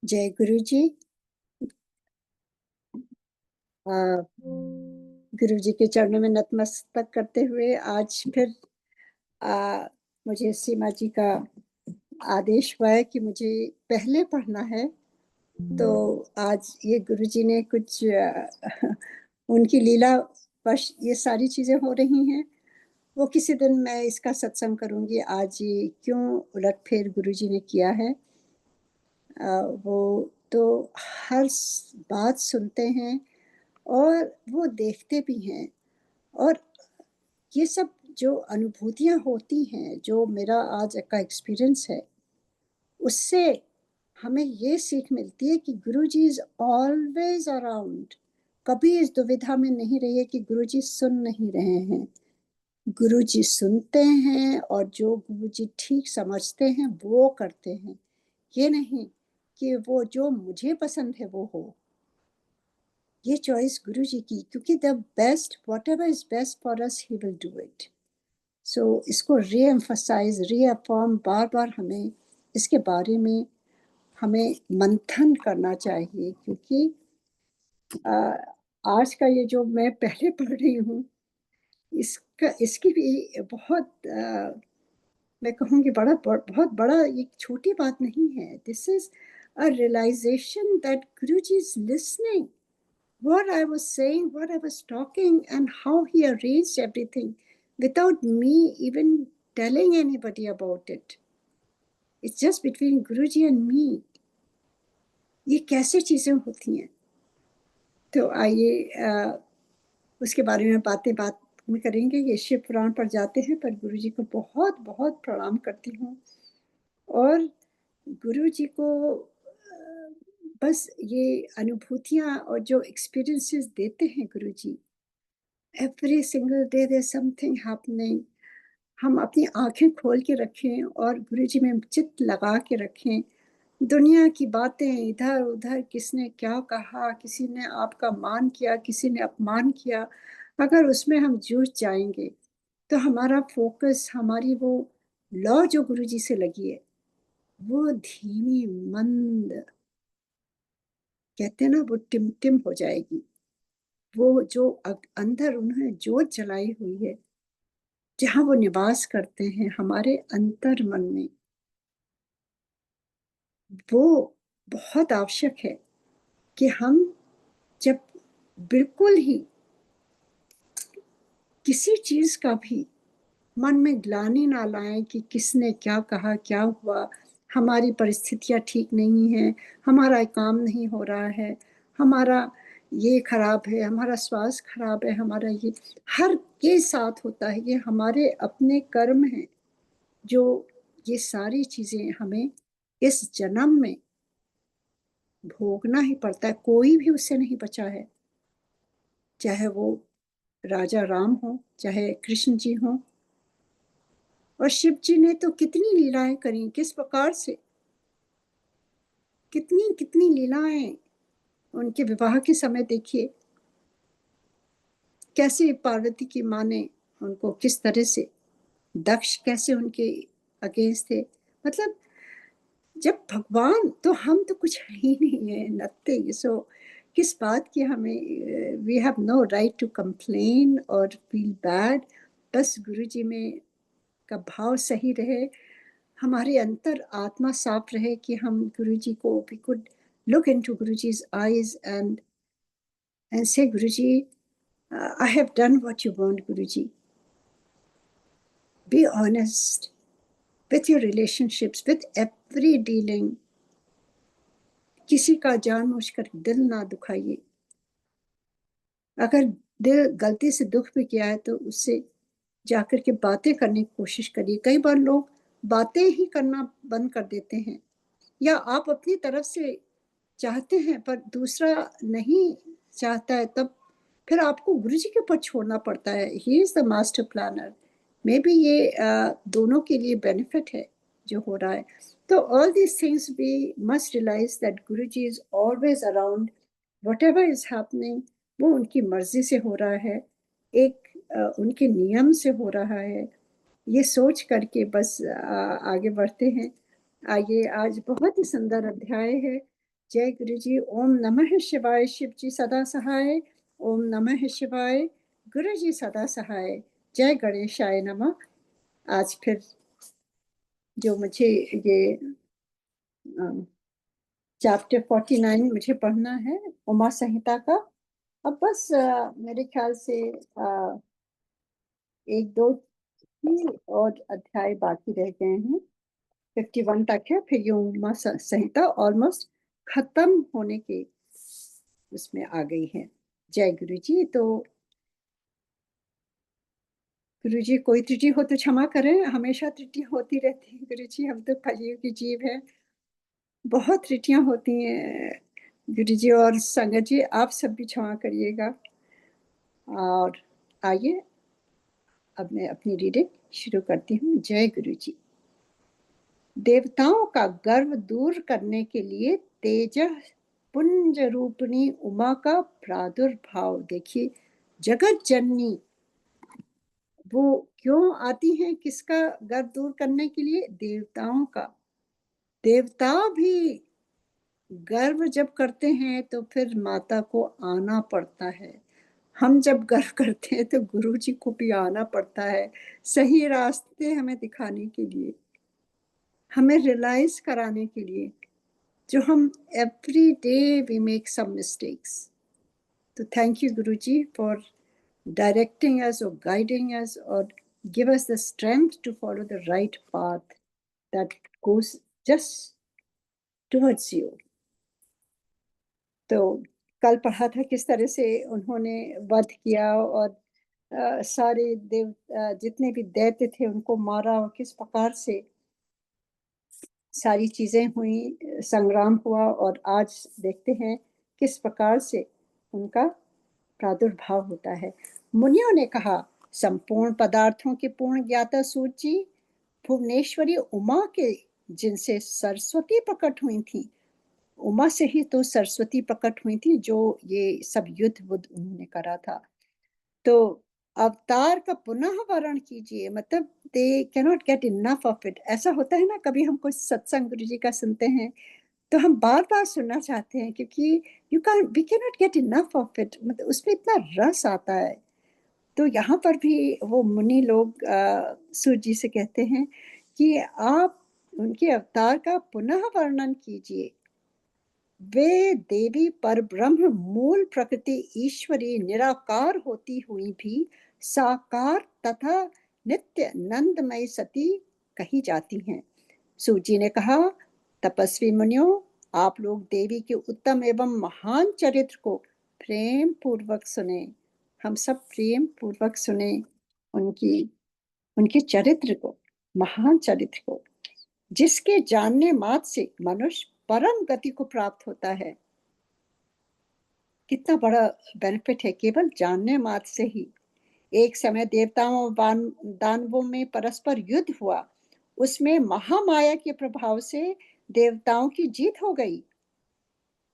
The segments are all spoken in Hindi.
जय गुरु जी। गुरु जी के चरणों में नतमस्तक करते हुए आज फिर आ, मुझे सीमा जी का आदेश हुआ है कि मुझे पहले पढ़ना है। तो आज ये गुरु जी ने कुछ उनकी लीला वश ये सारी चीजें हो रही हैं। वो किसी दिन मैं इसका सत्संग करूंगी। आज ये क्यों उलटफेर गुरु जी ने किया है। वो तो हर बात सुनते हैं और वो देखते भी हैं। और ये सब जो अनुभूतियां होती हैं, जो मेरा आज का एक्सपीरियंस है, उससे हमें ये सीख मिलती है कि गुरुजी इज ऑलवेज अराउंड। कभी इस दुविधा में नहीं रहिए कि गुरुजी सुन नहीं रहे हैं। गुरुजी सुनते हैं और जो गुरुजी ठीक समझते हैं वो करते हैं। ये नहीं कि वो जो मुझे पसंद है वो हो। ये चॉइस गुरुजी की, क्योंकि the best whatever is best for us he will do it. So इसको रीएम्फसाइज रीअफर्म बार बार हमें इसके बारे में हमें मंथन करना चाहिए। क्योंकि आज का ये जो मैं पहले पढ़ रही हूँ, इसकी भी बहुत मैं कहूँगी बहुत बड़ा, ये छोटी बात नहीं है। This is a realisation that Guruji is listening what I was saying, what I was talking, and how he arranged everything without me even telling anybody about it. It's just between Guruji and me. ये कैसे चीजें होती हैं। तो आइए उसके बारे में बात में करेंगे। ये शिव पुराण पर जाते हैं, पर गुरुजी को बहुत बहुत प्रणाम करती हूँ। और गुरुजी को बस ये अनुभूतियाँ और जो एक्सपीरियंसेस देते हैं Guruji, every single day there something happening. हम अपनी आंखें खोल के रखें और गुरुजी में चित्त लगा के रखें। दुनिया की बातें इधर उधर, किसने क्या कहा, किसी ने आपका मान किया, किसी ने अपमान किया, अगर उसमें हम जूझ जाएंगे तो हमारा फोकस, हमारी वो लौ जो गुरुजी से लगी है, वो धीमी मंद, कहते हैं ना, वो टिम हो जाएगी। वो जो अंदर उन्होंने जोत जलाई हुई है, जहाँ वो निवास करते हैं हमारे अंतर मन में, वो बहुत आवश्यक है कि हम जब बिल्कुल ही किसी चीज का भी मन में ग्लानि ना लाएं कि किसने क्या कहा, क्या हुआ, हमारी परिस्थितियां ठीक नहीं है, हमारा काम नहीं हो रहा है, हमारा ये खराब है, हमारा स्वास्थ्य खराब है, हमारा ये हर के साथ होता है। ये हमारे अपने कर्म हैं जो ये सारी चीजें हमें इस जन्म में भोगना ही पड़ता है। कोई भी उससे नहीं बचा है, चाहे वो राजा राम हो, चाहे कृष्ण जी हो। और शिव जी ने तो कितनी लीलाएं करी, किस प्रकार से, कितनी कितनी लीलाएं। उनके विवाह के समय देखिए कैसे पार्वती की माँ ने उनको किस तरह से, दक्ष कैसे उनके अगेंस्ट थे। मतलब जब भगवान, तो हम तो कुछ ही नहीं है, नथिंग। सो किस बात की हमें, we have no right to complain और फील बैड। बस गुरु जी में का भाव सही रहे, हमारी अंतर आत्मा साफ रहे कि हम गुरु जी को, we could look into Guruji's eyes and say, Guruji, I have done what you want, Guruji. Be honest with your relationships, with every dealing. किसी का जानबूझकर दिल ना दुखाइए। अगर दिल गलती से दुख भी किया है तो उससे जाकर के बातें करने की कोशिश करिए। कई बार लोग बातें ही करना बंद कर देते हैं, या आप अपनी तरफ से चाहते हैं पर दूसरा नहीं चाहता है, तब फिर आपको गुरु जी के ऊपर छोड़ना पड़ता है। He is the master planner. Maybe ये दोनों के लिए बेनिफिट है जो हो रहा है। तो all these things we must realise that Guru ji is always around. Whatever is happening, वो उनकी मर्जी से हो रहा है, एक उनके नियम से हो रहा है। ये सोच करके बस आगे बढ़ते हैं। आइए, आज बहुत ही सुंदर अध्याय है। जय गुरु जी। ओम नमः शिवाय। शिव जी सदा सहाय। ओम नमः शिवाय। गुरु जी सदा सहाय। जय गणेशाय नमः। आज फिर जो मुझे ये चैप्टर 49 मुझे पढ़ना है उमा संहिता का। अब बस मेरे ख्याल से एक दो ही और अध्याय बाकी रह गए हैं। 51 तक है, फिर ये उमा संहिता ऑलमोस्ट खत्म होने के उसमें आ गई है। जय गुरु जी। तो गुरु जी कोई त्रुटि हो तो क्षमा करें, हमेशा त्रुटि होती रहती है गुरु जी, हम तो कलयुग की जीव है, बहुत त्रुटियां होती हैं गुरु जी। और संगत जी आप सब भी क्षमा करिएगा। और आइए अब मैं अपनी रीडिंग शुरू करती हूँ। जय गुरु जी। देवताओं का गर्व दूर करने के लिए तेज पुंज रूपिणी उमा का प्रादुर्भाव। देखिए, जगत जननी वो क्यों आती है, किसका गर्व दूर करने के लिए? देवताओं का। देवता भी गर्व जब करते हैं तो फिर माता को आना पड़ता है। हम जब गर्व करते हैं तो गुरु जी को भी आना पड़ता है, सही रास्ते हमें दिखाने के लिए, हमें रियलाइज कराने के लिए, जो हम every day we make some mistakes. तो thank you Guru ji for directing us or guiding us or give us the strength to follow the right path that goes just towards you. तो कल पढ़ा था किस तरह से उन्होंने वध किया और सारे देव जितने भी दैत्य थे उनको मारा, और किस प्रकार से सारी चीजें हुई, संग्राम हुआ। और आज देखते हैं किस प्रकार से उनका प्रादुर्भाव होता है। मुनियों ने कहा, संपूर्ण पदार्थों की पूर्ण ज्ञाता सूची भुवनेश्वरी उमा के, जिनसे सरस्वती प्रकट हुई थी। उमा से ही तो सरस्वती प्रकट हुई थी, जो ये सब युद्ध बुद्ध उन्होंने करा था। तो अवतार का पुनः वर्ण कीजिए, मतलब they cannot get enough of it. ऐसा होता है ना, कभी हम कुछ सत्संग गुरु जी का सुनते हैं तो हम बार बार सुनना चाहते हैं, क्योंकि we can not get enough of it, मतलब उसमें इतना रस आता है। तो यहाँ पर भी वो मुनि लोग सूर्य जी से कहते हैं कि आप उनके अवतार का पुनः वर्णन कीजिए। वे देवी पर ब्रह्म मूल प्रकृति ईश्वरी निराकार होती हुई भी साकार तथा नित्य नंदमय सती कही जाती हैं। सूर्य जी ने कहा, तपस्वी मुनियों, आप लोग देवी के उत्तम एवं महान चरित्र को प्रेम पूर्वक सुने। हम सब प्रेम पूर्वक सुने उनकी उनके चरित्र को, महान चरित्र को, जिसके जानने मात्र से मनुष्य परम गति को प्राप्त होता है। कितना बड़ा बेनिफिट है केवल जानने मात्र से ही। एक समय देवताओं और दानवों में परस्पर युद्ध हुआ। उसमें महामाया के प्रभाव से देवताओं की जीत हो गई।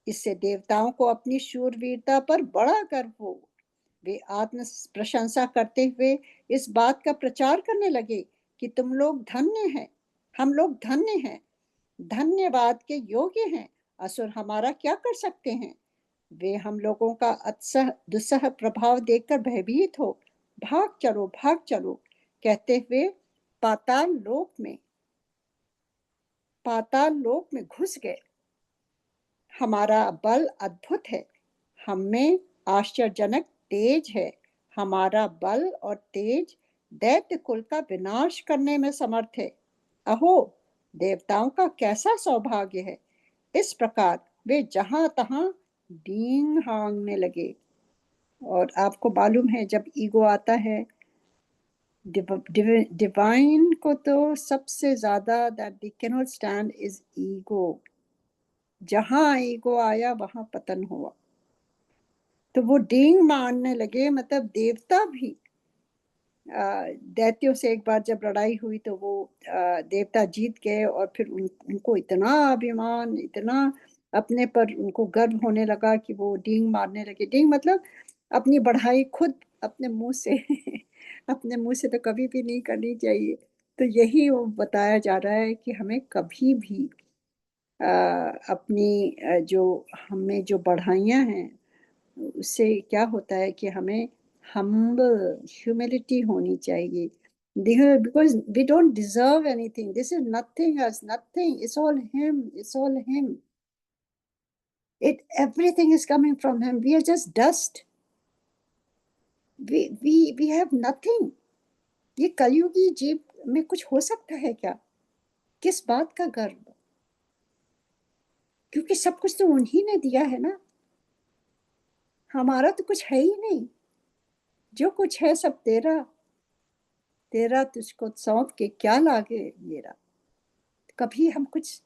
इससे देवताओं को अपनी शूरवीरता पर बड़ा गर्व हो। वे आत्म प्रशंसा करते हुए इस बात का प्रचार करने लगे कि तुम लोग धन्य हैं, हम लोग धन्य हैं, धन्यवाद के योग्य हैं। असुर हमारा क्या कर सकते हैं? वे हम लोगों का अत्सह दुस्सह प्रभाव देखकर भयभीत हो भाग चलो कहते हुए पाताल लोक में घुस गए। हमारा बल अद्भुत है, हम में आश्चर्यजनक तेज है। हमारा बल और तेज दैत्य कुल का विनाश करने में समर्थ है। अहो, देवताओं का कैसा सौभाग्य है। इस प्रकार वे जहां तहां डींग हांगने लगे। और आपको मालूम है, जब ईगो आता है डिवाइन को, तो सबसे ज्यादा that they can not stand is ego. जहां ईगो आया वहां पतन हुआ। तो वो डींग मारने लगे, मतलब देवता भी। दैत्यों से एक बार जब लड़ाई हुई तो वो देवता जीत गए, और फिर उनको इतना अभिमान, इतना अपने पर उनको गर्व होने लगा कि वो डींग मारने लगे। डींग मतलब अपनी बढ़ाई खुद अपने मुंह से अपने मुंह से तो कभी भी नहीं करनी चाहिए। तो यही वो बताया जा रहा है कि हमें कभी भी अपनी जो हमें जो बढ़ाइयाँ हैं, उससे क्या होता है कि हमें हम्बल ह्यूमिलिटी होनी चाहिए, because we don't deserve anything, this is nothing us, nothing, it's all him, it's all him, it everything is coming from him, we are just dust, we have nothing. ये कलयुगी जीव में कुछ हो सकता है क्या? किस बात का गर्व? क्योंकि सब कुछ तो उन्हीं ने दिया है ना, हमारा तो कुछ है ही नहीं, जो कुछ है सब तेरा, तेरा तुझको सौंप के क्या लागे मेरा। कभी हम कुछ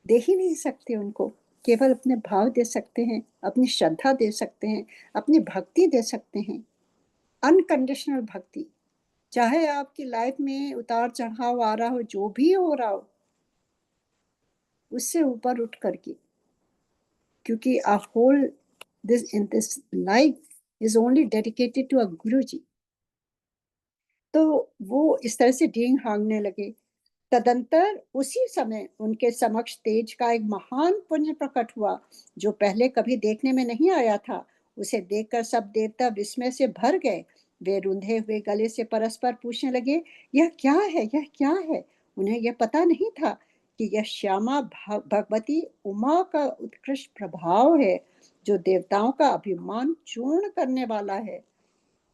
दे ही नहीं सकते उनको, केवल अपने भाव दे सकते हैं, अपनी श्रद्धा दे सकते हैं, अपनी भक्ति दे सकते हैं, अनकंडीशनल भक्ति। चाहे आपकी लाइफ में उतार चढ़ाव आ रहा हो, जो भी हो रहा हो, उससे ऊपर उठ करके, क्योंकि a whole this in this life is only dedicated to a Guruji। तो वो इस तरह से डींग हाँगने लगे। तदंतर उसी समय उनके समक्ष तेज का एक महान पुंज प्रकट हुआ, जो पहले कभी देखने में नहीं आया था। उसे देखकर सब देवता विस्मय से भर गए। वे रुंधे हुए गले से परस्पर पूछने लगे, यह क्या है, यह क्या है? उन्हें यह पता नहीं था कि यह श्यामा भगवती उमा का उत्कृष्ट प्रभाव है, जो देवताओं का अभिमान चूर्ण करने वाला है।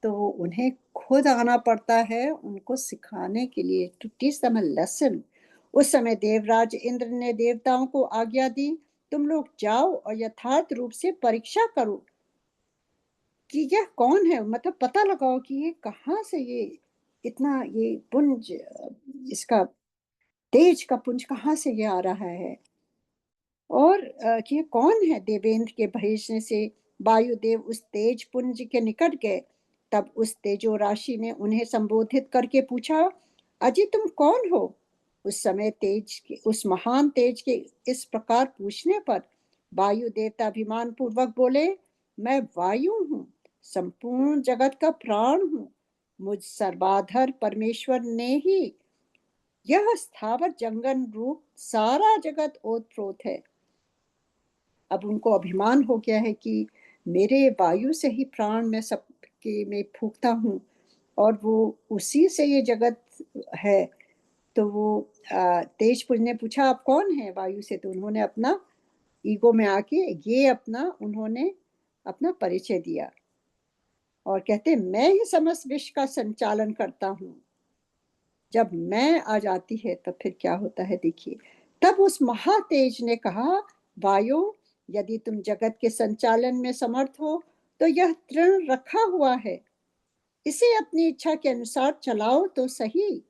तो उन्हें खुद आना पड़ता है उनको सिखाने के लिए, to teach them a lesson. उस समय देवराज इंद्र ने देवताओं को आज्ञा दी, तुम लोग जाओ और यथार्थ रूप से परीक्षा करो कि यह कौन है, मतलब पता लगाओ कि ये कहाँ से ये इतना ये पुंज, इसका तेज का पुंज कहाँ से ये आ रहा है, और कि ये कौन है। देवेंद्र के भेजने से वायुदेव उस तेज पुंज के निकट गए। तब उस तेजो राशि ने उन्हें संबोधित करके पूछा, अजी तुम कौन हो? उस समय तेज के, उस महान तेज के इस प्रकार पूछने पर वायु देवता अभिमान पूर्वक बोले, मैं वायु हूँ, संपूर्ण जगत का प्राण हूँ। मुझ सर्वाधर परमेश्वर ने ही यह स्थावर जंगन रूप सारा जगत ओतप्रोत है। अब उनको अभिमान हो गया है कि मेरे वायु से ही प्राण में सबके में फूकता हूँ, और वो उसी से ये जगत है। तो वो तेजपुर ने पूछा, आप कौन है वायु से? तो उन्होंने अपना ईगो में आके ये अपना उन्होंने अपना परिचय दिया, और कहते मैं ही समस्त विश्व का संचालन करता हूँ। जब मैं आ जाती है तब फिर क्या होता है देखिए। तब उस महातेज ने कहा, वायु, यदि तुम जगत के संचालन में समर्थ हो तो यह तृण रखा हुआ है, इसे अपनी इच्छा के अनुसार चलाओ तो सही।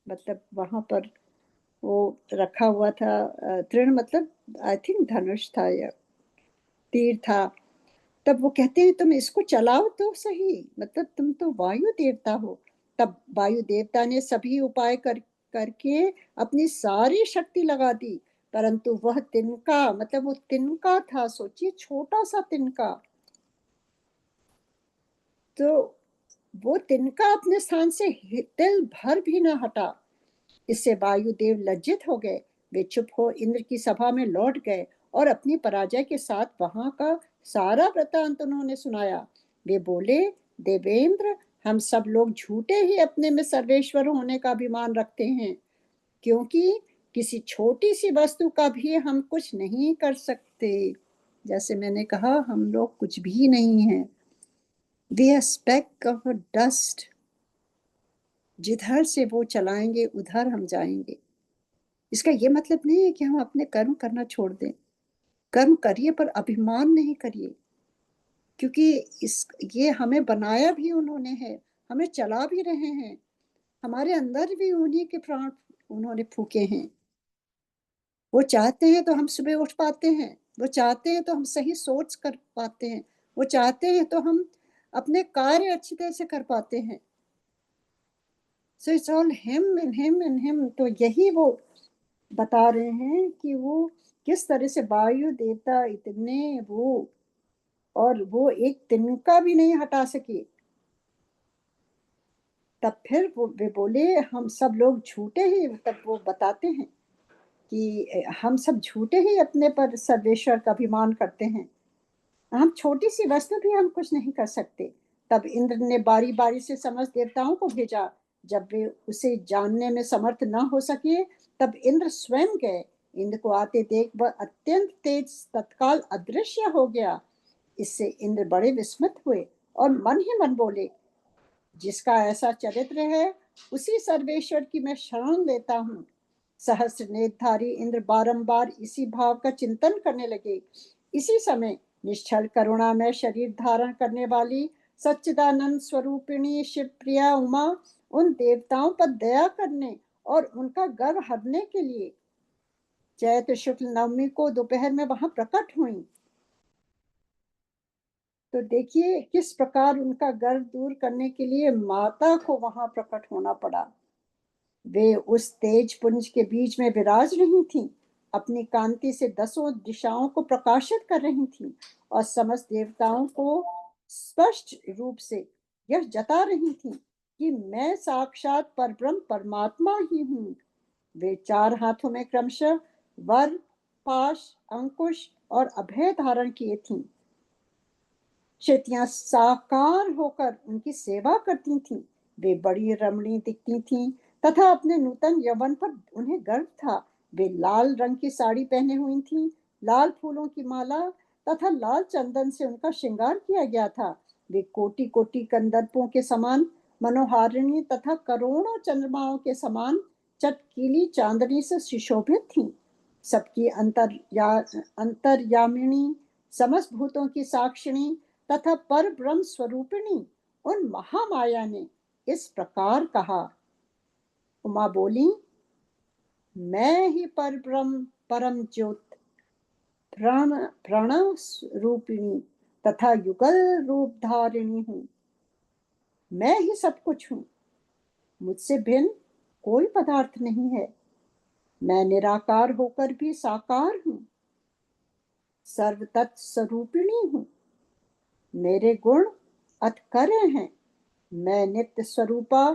मतलब वहां पर वो रखा हुआ था, तृण मतलब आई थिंक धनुष था या तीर था। तब वो कहते हैं तुम इसको चलाओ तो सही, मतलब तुम तो वायु देवता हो। तब वायु देवता ने सभी उपाय करके अपनी सारी शक्ति लगा दी, परंतु वह तिनका, मतलब वो तिनका था, सोचिए छोटा सा तिनका, तो वो तिनका अपने स्थान से तिल भर भी न हटा। इससे वायुदेव लज्जित हो गए। वे चुप हो इंद्र की सभा में लौट गए और अपनी पराजय के साथ वहां का सारा वृतांत उन्होंने सुनाया। वे बोले, देवेंद्र, हम सब लोग झूठे ही अपने में सर्वेश्वर होने का अभिमान रखते हैं, क्योंकि किसी छोटी सी वस्तु का भी हम कुछ नहीं कर सकते। जैसे मैंने कहा, हम लोग कुछ भी नहीं है, we are speck of dust, जिधर से वो चलाएंगे उधर हम जाएंगे। इसका ये मतलब नहीं है कि हम अपने कर्म करना छोड़ दें, कर्म करिए पर अभिमान नहीं करिए, क्योंकि इस ये हमें बनाया भी उन्होंने है, हमें चला भी रहे हैं, हमारे अंदर भी उन्हीं के प्राण उन्होंने फूके हैं। वो चाहते हैं तो हम सुबह उठ पाते हैं, वो चाहते हैं तो हम सही सोच कर पाते हैं, वो चाहते हैं तो हम अपने कार्य अच्छी तरह से कर पाते हैं। So it's all him and him and him. तो यही वो बता रहे हैं कि वो किस तरह से वायु देवता इतने वो, और वो एक तिनका भी नहीं हटा सके। तब फिर वो वे बोले, हम सब लोग झूठे ही, तब वो बताते हैं कि हम सब झूठे ही अपने पर सर्वेश्वर का अभिमान करते हैं। हम छोटी सी वस्तु भी हम कुछ नहीं कर सकते। तब इंद्र ने बारी बारी से समस्त देवताओं को भेजा। जब वे उसे जानने में समर्थ न हो सके, तब इंद्र स्वयं गए। इंद्र को आते देख वह अत्यंत तेज तत्काल अदृश्य हो गया। इससे इंद्र बड़े विस्मित हुए और मन ही मन बोले, जिसका ऐसा चरित्र है उसी सर्वेश्वर की मैं शरण लेता हूँ। सहस्र नेत्रधारी इंद्र बारंबार इसी भाव का चिंतन करने लगे। इसी समय निश्चल करुणामय शरीर धारण करने वाली सच्चिदानंद स्वरूपिणी शिवप्रिया उमा उन देवताओं पर दया करने और उनका गर्व हरने के लिए चैत्र शुक्ल नवमी को दोपहर में वहां प्रकट हुई। तो देखिए किस प्रकार उनका गर्व दूर करने के लिए माता को वहां प्रकट होना पड़ा। वे उस तेज पुंज के बीच में विराज रही थीं, अपनी कांति से दसों दिशाओं को प्रकाशित कर रही थीं और समस्त देवताओं को स्पष्ट रूप से यह जता रही थीं कि मैं साक्षात परब्रह्म परमात्मा ही हूँ। वे चार हाथों में क्रमशः वर, पाश, अंकुश और अभय धारण किए थीं। क्षितियां साकार होकर उनकी सेवा करती थीं। वे बड़ी रमणीय दिखती थीं तथा अपने नूतन यौवन पर उन्हें गर्व था। वे लाल रंग की साड़ी पहने हुई थीं, लाल फूलों की माला तथा लाल चंदन से उनका श्रृंगार किया गया था। वे कोटि कोटि कंदर्पों के समान मनोहारिणी तथा करोड़ों चंद्रमाओं के समान चटकीली चांदनी से सुशोभित थीं। सबकी अंतर्यामिनी, समस्त भूतों की साक्षिणी तथा पर ब्रह्म स्वरूपिणी उन महामाया ने इस प्रकार कहा। उमा बोली, मैं ही पर ब्रह्म परम ज्योत प्रणव रूपिणी तथा युगल रूप धारिणी हूँ। मैं ही सब कुछ हूँ, मुझसे भिन्न कोई पदार्थ नहीं है। मैं निराकार होकर भी साकार हूँ, सर्व तत्व स्वरूपिणी हूँ। मेरे गुण अतकरे हैं। मैं नित्य स्वरूपा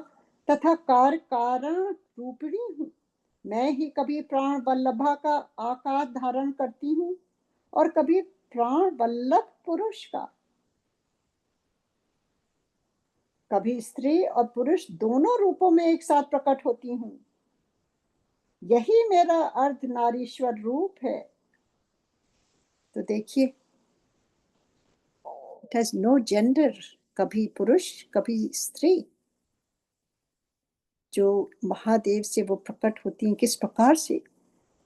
तथा कार्य कारण रूपिणी हूँ। मैं ही कभी प्राण वल्लभा का आकार धारण करती हूँ और कभी प्राण वल्लभ पुरुष का। कभी स्त्री और पुरुष दोनों रूपों में एक साथ प्रकट होती हूँ। यही मेरा अर्धनारीश्वर रूप है। तो देखिए, इट हैज नो जेंडर, कभी पुरुष कभी स्त्री। जो महादेव से वो प्रकट होती हैं किस प्रकार से,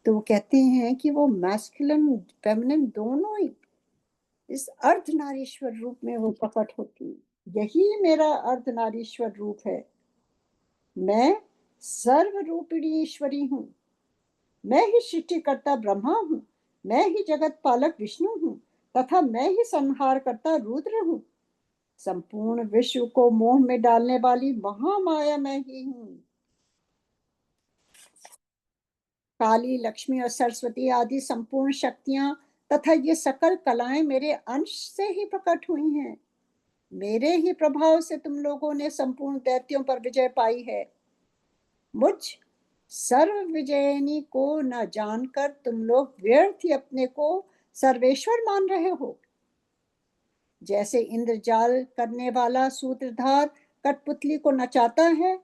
तो वो कहते हैं कि वो मैस्कुलिन फेमिनिन दोनों ही इस अर्धनारीश्वर रूप में वो प्रकट होती है। यही मेरा अर्धनारीश्वर रूप है। मैं सर्व रूपिणी ईश्वरी हूँ। मैं ही सृष्टिकर्ता ब्रह्मा हूँ। मैं ही जगत पालक विष्णु हूँ तथा मैं ही संहार करता रुद्र हूँ। संपूर्ण विश्व को मोह में डालने वाली महामाया मैं ही हूँ। काली, लक्ष्मी और सरस्वती आदि संपूर्ण शक्तियां तथा ये सकल कलाएं मेरे अंश से ही प्रकट हुई हैं। मेरे ही प्रभाव से तुम लोगों ने संपूर्ण दैत्यों पर विजय पाई है। मुझ सर्व विजयनी को न जानकर तुम लोग व्यर्थ ही अपने को सर्वेश्वर मान रहे हो। जैसे इंद्रजाल करने वाला सूत्रधार कठपुतली को नचाता है,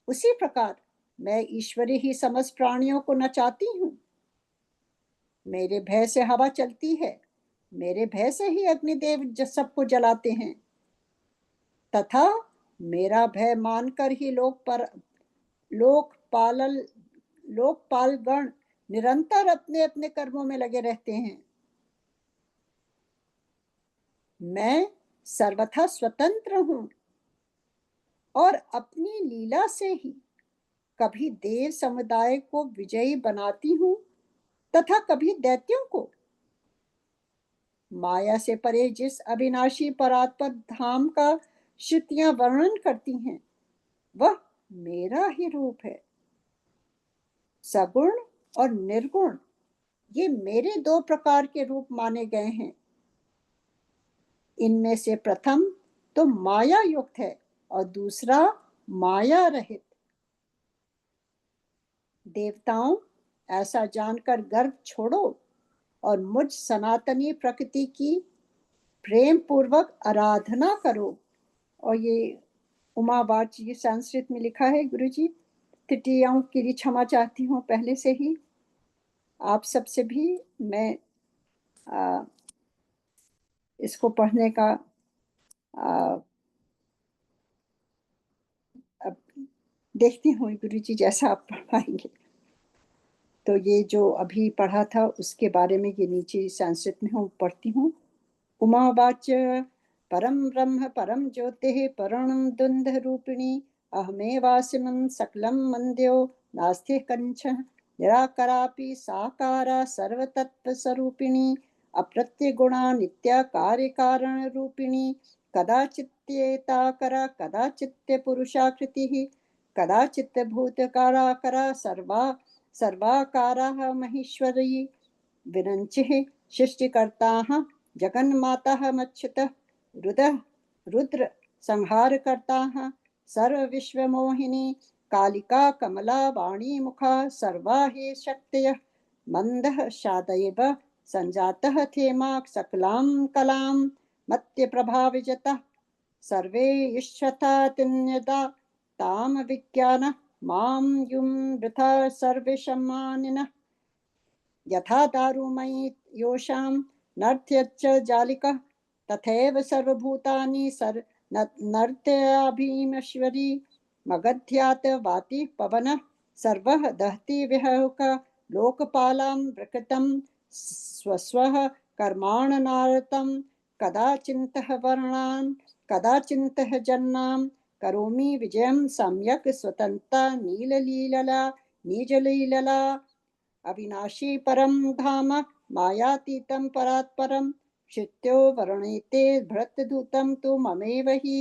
उसी प्रकार मैं ईश्वरी ही समस्त प्राणियों को नचाती हूँ। मेरे भय से हवा चलती है, मेरे भय से ही अग्निदेव सबको जलाते हैं तथा मेरा भय मानकर ही लोकपाल लोकपालगण निरंतर अपने अपने कर्मों में लगे रहते हैं। मैं सर्वथा स्वतंत्र हूँ और अपनी लीला से ही कभी देव समुदाय को विजयी बनाती हूँ तथा कभी दैत्यों को। माया से परे जिस अविनाशी परात्पर धाम का श्रुतियां वर्णन करती हैं, वह मेरा ही रूप है। सगुण और निर्गुण ये मेरे दो प्रकार के रूप माने गए हैं। इनमें से प्रथम तो माया युक्त है और दूसरा माया रहित। देवताओं, ऐसा जानकर गर्व छोड़ो और मुझ सनातनी प्रकृति की प्रेम पूर्वक आराधना करो। और ये उमा बाच जी संस्कृत में लिखा है गुरु जी। त्रुटियों के लिए क्षमा चाहती हूँ पहले से ही। आप सबसे भी मैं इसको पढ़ने का अब देखती हूँ गुरु जी जैसा आप पढ़ाएंगे। तो ये जो अभी पढ़ा था उसके बारे में ये नीचे संस्कृत में हूँ पढ़ती हूँ। उमावाच परम ब्रह्म परम ज्योतिः परणं द्वंद्व रूपिणी अहमेवास्मि सकलं मन्द्यो नास्ति कंचन निराकरापि साकारा सर्वतत्त्वस्वरूपिणी अप्रत्यगुणा नित्या कार्यकारण रूपिणी कदाचित्येताकरा कदाचित् पुरुषाकृतिः कदाचित् भूतकाराकरा सर्वाकाराः महेश्वरी विरञ्चिः सृष्टिकर्ताः जगन्माता मच्युतः रुद्र संहारकर्ताः सर्वविश्वमोहिनी कालिका कमला वाणी मुखा सर्वा हि शक्तयः मंदः शादयेव संजातः थेमा सकलां कलां मत्यप्रभाविजतः सर्वे ईश्वतातिन्यदा ताम विज्ञान मां युं वृथा सर्वेशमानिनः यथा दारुमयी योषां नर्त्यच्च जालिकः तथैव सर्वभूतानि नर्त्याभीमश्वरी मगध्यात् वाति पवनः सर्वः दहति विहौक लोकपालां प्रकृतं स्वस्वः कर्माणनारतं कदाचिन्तः वर्णान् कदाचिन्तः जन्नां करोमि विजयं सम्यक् स्वतन्ता नीललीलला नीजलीलला अविनाशी परम धाम मायातीतं परात्परं क्षित्यो वर्णेते भरतदूतं तु ममेव हि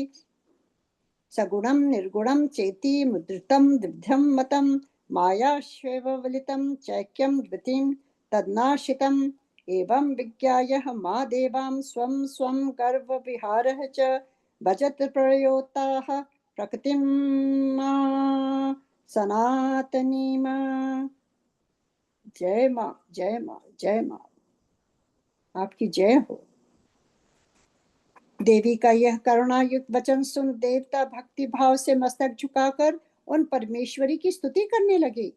सगुणं निर्गुणं चेति मुद्रितं द्विधं मतं मायाश्वेव वलितं चैक्यं द्वितीं तद्नाशितम् एवं विज्ञाय मा देवां स्वं स्वं गर्वविहारः च भजत प्रयोताः प्रकृतिं सनातनीम्। जय माँ जय माँ जय माँ, आपकी जय हो। देवी का यह करुणायुक्त वचन सुन देवता भक्ति भाव से मस्तक झुकाकर उन परमेश्वरी की स्तुति करने लगे।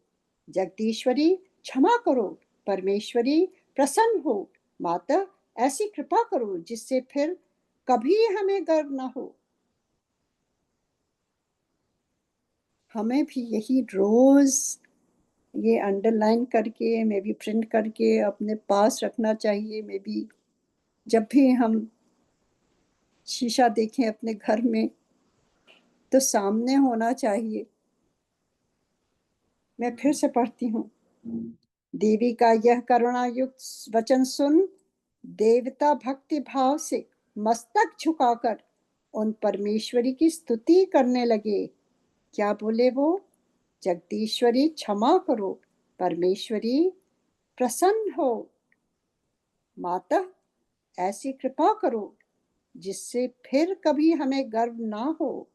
जगदीश्वरी क्षमा करो, परमेश्वरी प्रसन्न हो, माता ऐसी कृपा करो जिससे फिर कभी हमें गर्व न हो। हमें भी यही रोज ये अंडरलाइन करके मैं भी प्रिंट करके अपने पास रखना चाहिए। मैं भी जब भी हम शीशा देखें अपने घर में तो सामने होना चाहिए। मैं फिर से पढ़ती हूँ। देवी का यह करुणायुक्त वचन सुन देवता भक्ति भाव से मस्तक झुकाकर उन परमेश्वरी की स्तुति करने लगे। क्या बोले वो? जगदीश्वरी क्षमा करो, परमेश्वरी प्रसन्न हो, माता ऐसी कृपा करो जिससे फिर कभी हमें गर्व ना हो।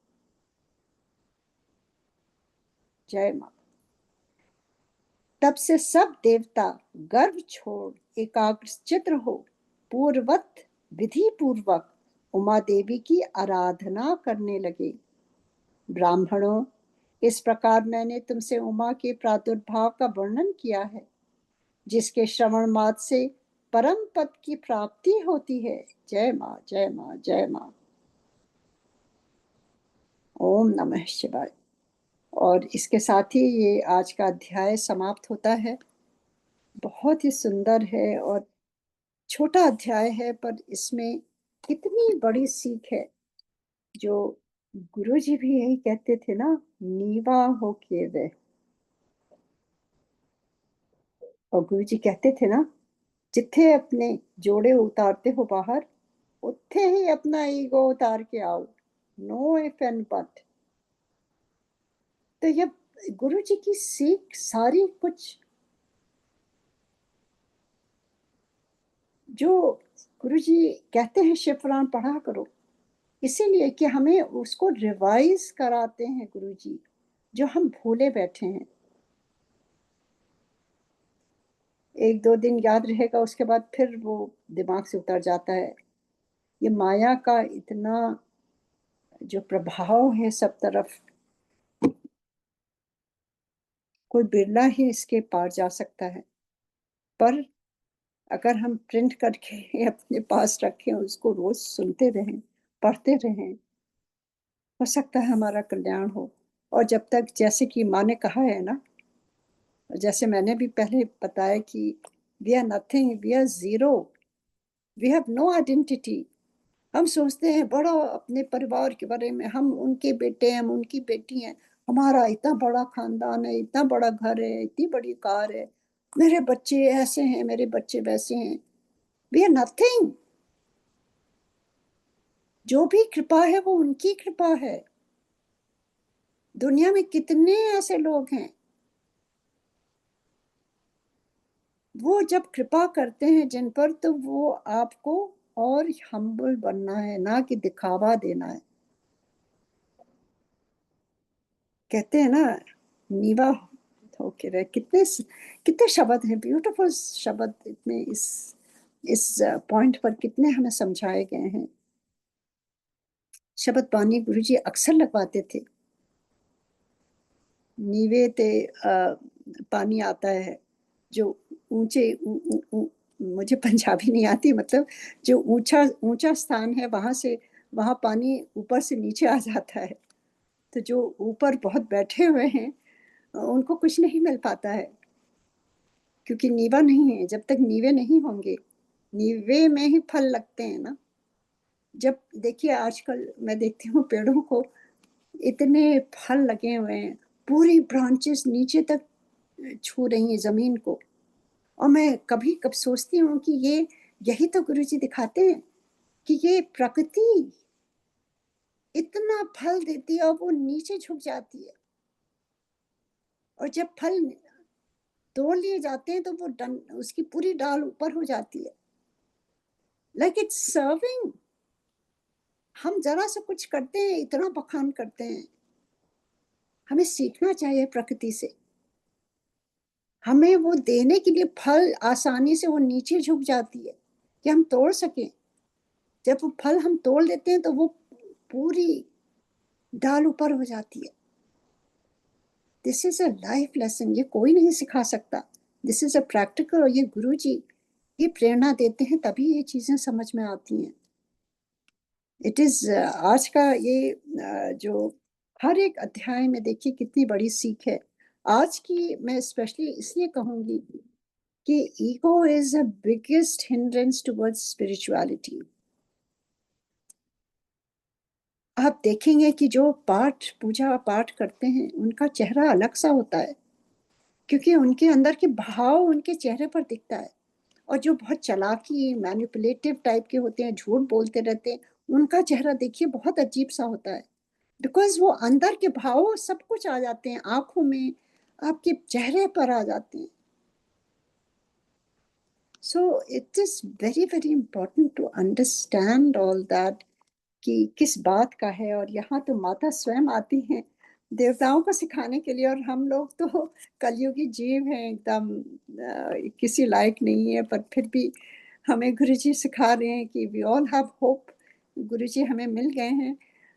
जय माता। तब से सब देवता गर्व छोड़ एकाग्रचित्त हो पूर्ववत विधि पूर्वक उमा देवी की आराधना करने लगे। ब्राह्मणों, इस प्रकार मैंने तुमसे उमा के प्रादुर्भाव का वर्णन किया है, जिसके श्रवण मात्र से परम पद की प्राप्ति होती है। जय माँ जय माँ जय माँ। ओम नमः शिवाय। और इसके साथ ही ये आज का अध्याय समाप्त होता है। बहुत ही सुंदर है और छोटा अध्याय है, पर इसमें कितनी बड़ी सीख है। जो गुरु जी भी यही कहते थे ना, नीवा हो के वे। और गुरु जी कहते थे ना, जिथे अपने जोड़े उतारते हो बाहर, उत्थे ही अपना ईगो उतार के आओ। Know if and but. तो ये गुरु जी की सीख सारी कुछ जो गुरु जी कहते हैं शिव पुराण पढ़ा करो, इसीलिए कि हमें उसको रिवाइज कराते हैं गुरु जी, जो हम भूले बैठे हैं। 1-2 दिन याद रहेगा, उसके बाद फिर वो दिमाग से उतर जाता है। ये माया का इतना जो प्रभाव है सब तरफ, कोई बिरला ही इसके पार जा सकता है। पर अगर हम प्रिंट करके अपने पास रखें, उसको रोज सुनते रहें, पढ़ते रहें, हो सकता है हमारा कल्याण हो। और जब तक, जैसे कि माँ ने कहा है ना, जैसे मैंने भी पहले बताया कि we are nothing, we are zero, we have no identity. हम सोचते हैं बड़ा अपने परिवार के बारे में, हम उनके बेटे हैं, हम उनकी बेटी हैं, हमारा इतना बड़ा खानदान है, इतना बड़ा घर है, इतनी बड़ी कार है, मेरे बच्चे ऐसे हैं, मेरे बच्चे वैसे हैं। We are nothing. जो भी कृपा है वो उनकी कृपा है। दुनिया में कितने ऐसे लोग हैं, वो जब कृपा करते हैं जिन पर, तो वो आपको और हम्बल बनना है, ना कि दिखावा देना है। कहते हैं ना, नीवा होके रहे। कितने कितने शब्द हैं, ब्यूटीफुल शब्द, इतने इस पॉइंट पर कितने हमें समझाए गए हैं। शब्द पानी गुरुजी अक्सर लगवाते थे। नीवे ते पानी आता है, जो ऊंचे मुझे पंजाबी नहीं आती, मतलब जो ऊंचा ऊंचा स्थान है, वहां से वहां पानी ऊपर से नीचे आ जाता है। तो जो ऊपर बहुत बैठे हुए हैं, उनको कुछ नहीं मिल पाता है, क्योंकि नीवा नहीं है। जब तक नीवे नहीं होंगे, नीवे में ही फल लगते हैं ना। जब देखिए आजकल मैं देखती हूँ पेड़ों को, इतने फल लगे हुए हैं, पूरी ब्रांचेस नीचे तक छू रही हैं जमीन को। और मैं कभी कब सोचती हूँ कि ये, यही तो गुरुजी दिखाते हैं कि ये प्रकृति इतना फल देती है और वो नीचे झुक जाती है। और जब फल तोड़ लिए जाते हैं तो वो उसकी पूरी डाल ऊपर हो जाती है। Like it's serving. हम जरा सा कुछ करते हैं, इतना बखान करते हैं। हमें सीखना चाहिए प्रकृति से। हमें वो देने के लिए फल आसानी से वो नीचे झुक जाती है कि हम तोड़ सकें। जब वो फल हम तोड़ लेते हैं तो वो पूरी डाल ऊपर हो जाती है। This is a life lesson, ये कोई नहीं सिखा सकता। दिस इज अ प्रैक्टिकल, और ये गुरु जी ये प्रेरणा देते हैं, तभी ये चीजें समझ में आती हैं। इट इज आज का ये जो हर एक अध्याय में देखिए कितनी बड़ी सीख है। आज की मैं स्पेशली इसलिए कहूंगी कि ego is the biggest hindrance towards spirituality. आप देखेंगे कि जो पाठ पूजा पाठ करते हैं, उनका चेहरा अलग सा होता है, क्योंकि उनके अंदर के भाव उनके चेहरे पर दिखता है। और जो बहुत चालाकी मैनिपुलेटिव टाइप के होते हैं, झूठ बोलते रहते हैं, उनका चेहरा देखिए बहुत अजीब सा होता है। बिकॉज वो अंदर के भाव सब कुछ आ जाते हैं, आंखों में, आपके चेहरे पर आ जाते हैं। So it is very very important to understand all that, कि किस बात का है। और यहाँ तो माता स्वयं आती हैं देवताओं को सिखाने के लिए, और हम लोग तो कलयुगी जीव हैं, एकदम किसी लायक नहीं है, पर फिर भी हमें गुरुजी सिखा रहे हैं कि we all have hope. Guruji हमें मिल गए हैं।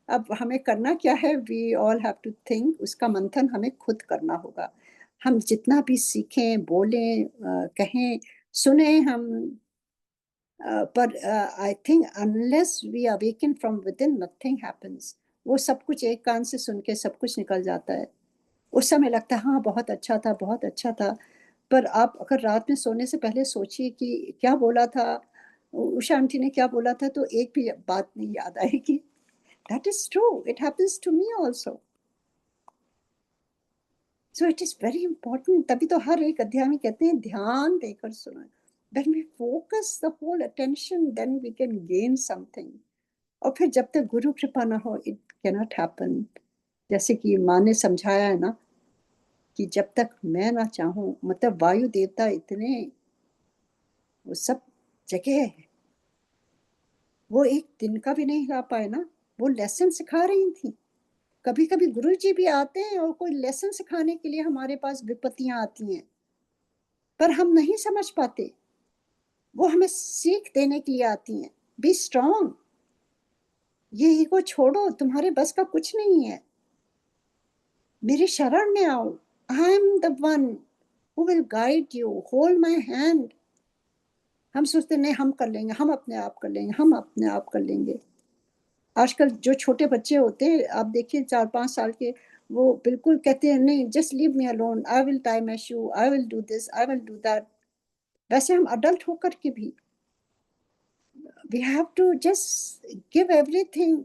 अब हमें करना क्या है, we all have to think, उसका मंथन हमें खुद करना होगा। हम जितना भी सीखें, बोलें, कहें, सुने हम, पर I think unless we awaken from within, nothing happens. वो सब कुछ एक कान से सुन के सब कुछ निकल जाता है। उस समय लगता है हाँ बहुत अच्छा था, बहुत अच्छा था। पर आप अगर रात में सोने से पहले सोचिए कि क्या बोला था, उषा आंटी ने क्या बोला था, तो एक भी बात नहीं याद आएगी। That is true, it happens to me also. So it is very important. तभी तो हर एक अध्याय में कहते हैं ध्यान देकर सुनो। When we focus the whole attention, then we can gain something. और फिर जब तक गुरु कृपा ना हो, इट कैनॉट हैपन। जैसे कि माँ ने समझाया है ना, कि जब तक मैं ना चाहूं, मतलब वायु देवता इतने, वो सब जगह है, वो एक दिन का भी नहीं हिला पाए ना। वो लेसन सिखा रही थी। कभी कभी गुरु जी भी आते हैं और कोई लेसन सिखाने के लिए हमारे पास विपत्तियां आती हैं। पर हम नहीं समझ पाते। वो हमें सीख देने के लिए आती हैं। बी स्ट्रांग, ये ईगो छोड़ो, तुम्हारे बस का कुछ नहीं है, मेरी शरण में आओ। I am the one who will guide you, hold my hand. हम सोचते नहीं हम कर लेंगे, हम अपने आप कर लेंगे, हम अपने आप कर लेंगे। आजकल जो छोटे बच्चे होते हैं आप देखिए 4-5 साल के, वो बिल्कुल कहते हैं नहीं just leave me alone, I will tie my shoe, I will do this, I will do that. वैसे हम अडल्ट होकर के भी we have to just give everything.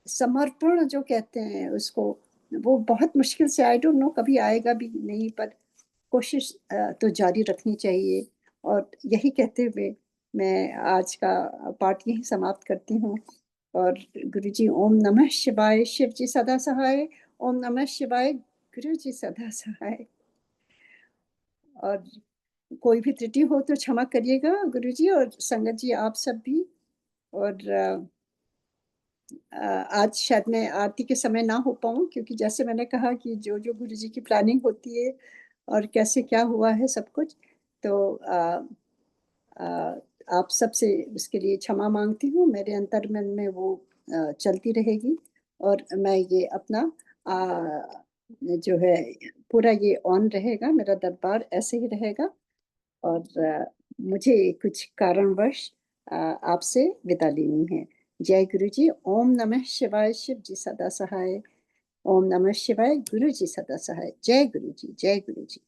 समर्पण जो कहते हैं उसको, वो बहुत मुश्किल से, आई डोंट नो कभी आएगा भी नहीं, पर कोशिश तो जारी रखनी चाहिए। और यही कहते हुए मैं आज का पाठ यही समाप्त करती हूँ। और गुरु जी ओम नमः शिवाय, शिव जी सदा सहाय। ओम नमः शिवाय, गुरु जी सदा सहाय। और कोई भी त्रुटि हो तो क्षमा करिएगा गुरु जी, और संगत जी आप सब भी। और आज शायद मैं आरती के समय ना हो पाऊँ, क्योंकि जैसे मैंने कहा कि जो गुरु जी की प्लानिंग होती है और कैसे क्या हुआ है सब कुछ, तो अ, आप सबसे उसके लिए क्षमा मांगती हूँ। मेरे अंतर्मन में वो चलती रहेगी, और मैं ये अपना जो है पूरा ये ऑन रहेगा, मेरा दरबार ऐसे ही रहेगा। और मुझे कुछ कारणवश आपसे विदा लेनी है। जय गुरु जी। ओम नमः शिवाय, शिव जी सदा सहाय। ओम नमः शिवाय, गुरु जी सदा सहाय। जय गुरु जी, जय गुरु जी।